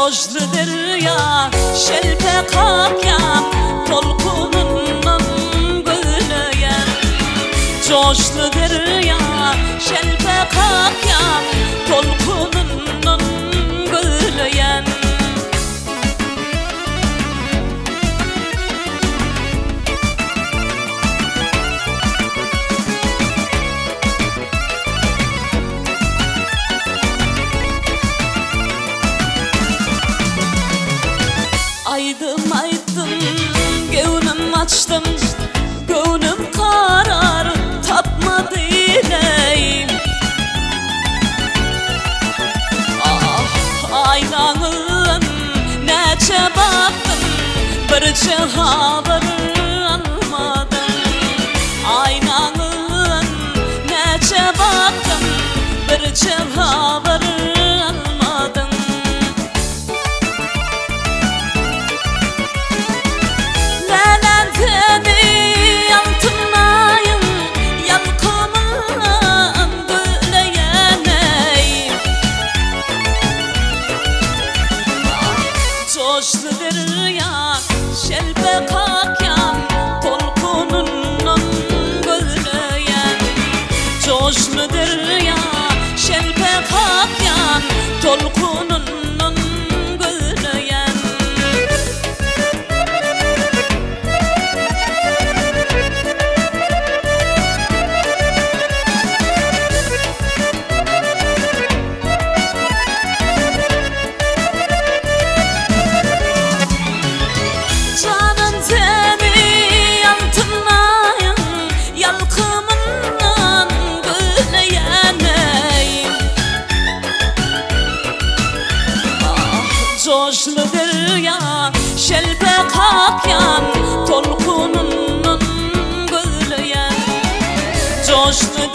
Coşlu derya şelpe kakyan tolkunundan gülüyen. Coşlu derya şelpe kakyan tolkunundan gülüyen. Aydım aydım, gönlüm açtım, gönlüm karar tapmadı ileyim. Ah aynanın neçe baktım, bir haber almadım. Aynanın neçe baktım, bir haber almadım. Coşlu derya şelpe kakyan tolkunundan gülüyen. Coşlu derya şelpe kakyan tolkunundan gülüyen. Coşlu derya şelpe kakyan tolkunundan gülüyen. Coşlu